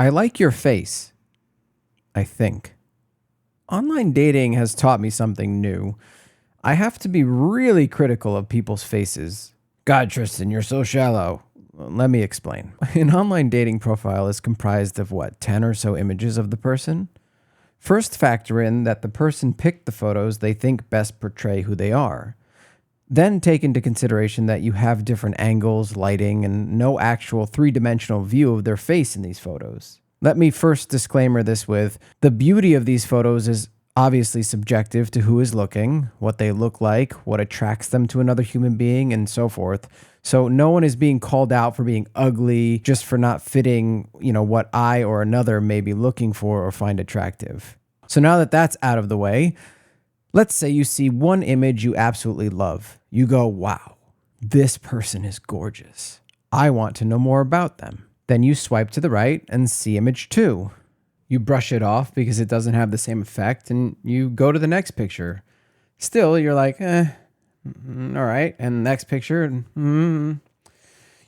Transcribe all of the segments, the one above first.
I like your face, I think. Online dating has taught me something new. I have to be really critical of people's faces. God, Tristan, you're so shallow. Let me explain. An online dating profile is comprised of 10 or so images of the person? First, factor in that the person picked the photos they think best portray who they are. Then take into consideration that you have different angles, lighting, and no actual three-dimensional view of their face in these photos. Let me first disclaimer this with, the beauty of these photos is obviously subjective to who is looking, what they look like, what attracts them to another human being, and so forth. So no one is being called out for being ugly, just for not fitting, what I or another may be looking for or find attractive. So now that that's out of the way, let's say you see one image you absolutely love. You go, wow, this person is gorgeous. I want to know more about them. Then you swipe to the right and see image 2. You brush it off because it doesn't have the same effect, and you go to the next picture. Still, you're like, all right. And next picture,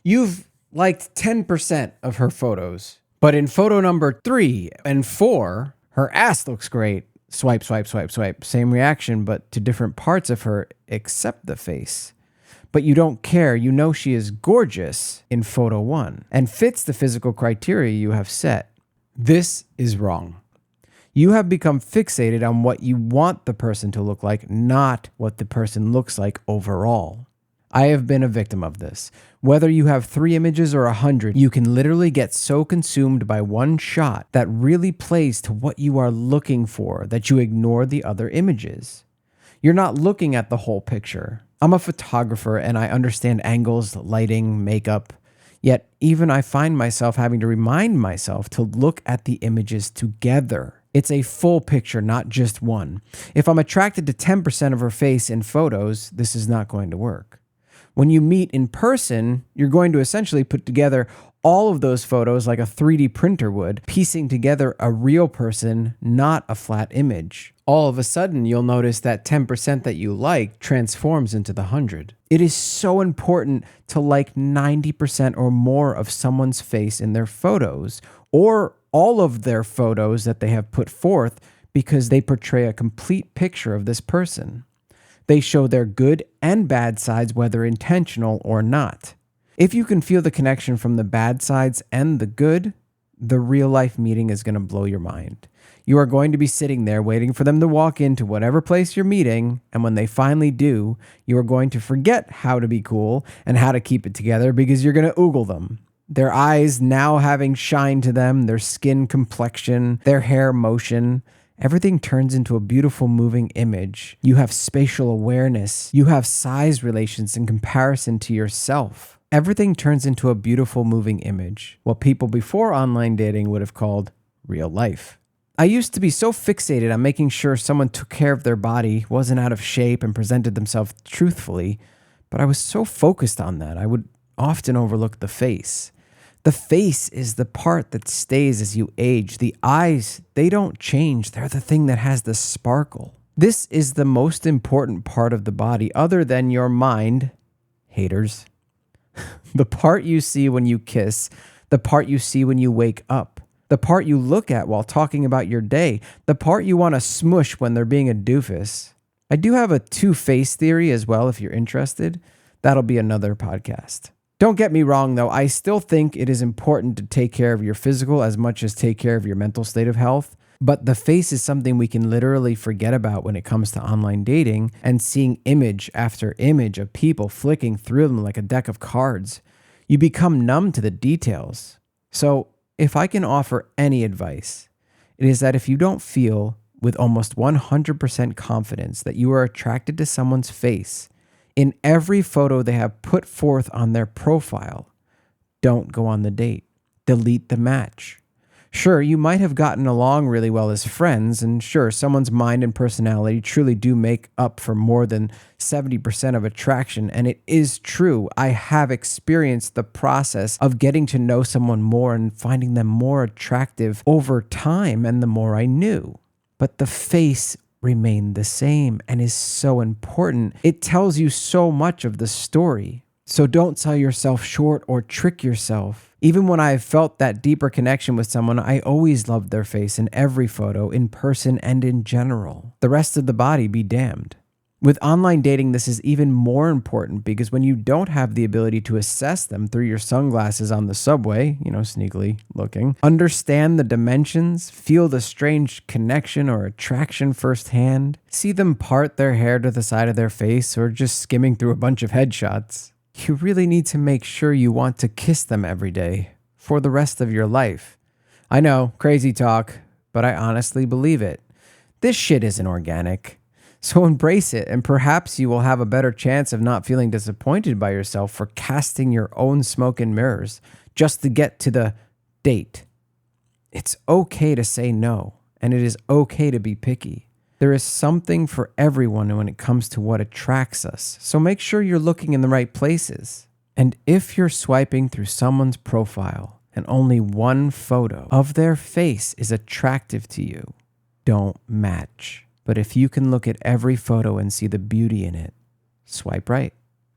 You've liked 10% of her photos, but in photo number 3 and 4, her ass looks great. Swipe, swipe, swipe, swipe. Same reaction, but to different parts of her except the face. But you don't care. You know she is gorgeous in photo 1 and fits the physical criteria you have set. This is wrong. You have become fixated on what you want the person to look like, not what the person looks like overall. I have been a victim of this. Whether you have 3 images or 100, you can literally get so consumed by one shot that really plays to what you are looking for that you ignore the other images. You're not looking at the whole picture. I'm a photographer and I understand angles, lighting, makeup. Yet even I find myself having to remind myself to look at the images together. It's a full picture, not just one. If I'm attracted to 10% of her face in photos, this is not going to work. When you meet in person, you're going to essentially put together all of those photos like a 3D printer would, piecing together a real person, not a flat image. All of a sudden, you'll notice that 10% that you like transforms into the 100. It is so important to like 90% or more of someone's face in their photos, or all of their photos that they have put forth, because they portray a complete picture of this person. They show their good and bad sides, whether intentional or not. If you can feel the connection from the bad sides and the good, the real life meeting is going to blow your mind. You are going to be sitting there waiting for them to walk into whatever place you're meeting, and when they finally do, you are going to forget how to be cool and how to keep it together because you're going to oogle them. Their eyes now having shine to them, their skin complexion, their hair motion. Everything turns into a beautiful moving image. You have spatial awareness. You have size relations in comparison to yourself. Everything turns into a beautiful moving image, what people before online dating would have called real life. I used to be so fixated on making sure someone took care of their body, wasn't out of shape, and presented themselves truthfully, but I was so focused on that, I would often overlook the face. The face is the part that stays as you age. The eyes, they don't change. They're the thing that has the sparkle. This is the most important part of the body other than your mind, haters. The part you see when you kiss, the part you see when you wake up, the part you look at while talking about your day, the part you want to smush when they're being a doofus. I do have a two-face theory as well if you're interested. That'll be another podcast. Don't get me wrong, though. I still think it is important to take care of your physical as much as take care of your mental state of health. But the face is something we can literally forget about when it comes to online dating and seeing image after image of people flicking through them like a deck of cards. You become numb to the details. So if I can offer any advice, it is that if you don't feel with almost 100% confidence that you are attracted to someone's face, in every photo they have put forth on their profile, don't go on the date. Delete the match. Sure, you might have gotten along really well as friends, and sure, someone's mind and personality truly do make up for more than 70% of attraction, and it is true. I have experienced the process of getting to know someone more and finding them more attractive over time and the more I knew. But the face remained the same and is so important. It tells you so much of the story. So don't sell yourself short or trick yourself. Even when I've felt that deeper connection with someone, I always loved their face in every photo, in person and in general. The rest of the body be damned. With online dating, this is even more important because when you don't have the ability to assess them through your sunglasses on the subway, sneakily looking, understand the dimensions, feel the strange connection or attraction firsthand, see them part their hair to the side of their face, or just skimming through a bunch of headshots, you really need to make sure you want to kiss them every day for the rest of your life. I know, crazy talk, but I honestly believe it. This shit isn't organic. So embrace it, and perhaps you will have a better chance of not feeling disappointed by yourself for casting your own smoke and mirrors just to get to the date. It's okay to say no, and it is okay to be picky. There is something for everyone when it comes to what attracts us, so make sure you're looking in the right places. And if you're swiping through someone's profile and only one photo of their face is attractive to you, don't match. But if you can look at every photo and see the beauty in it, swipe right.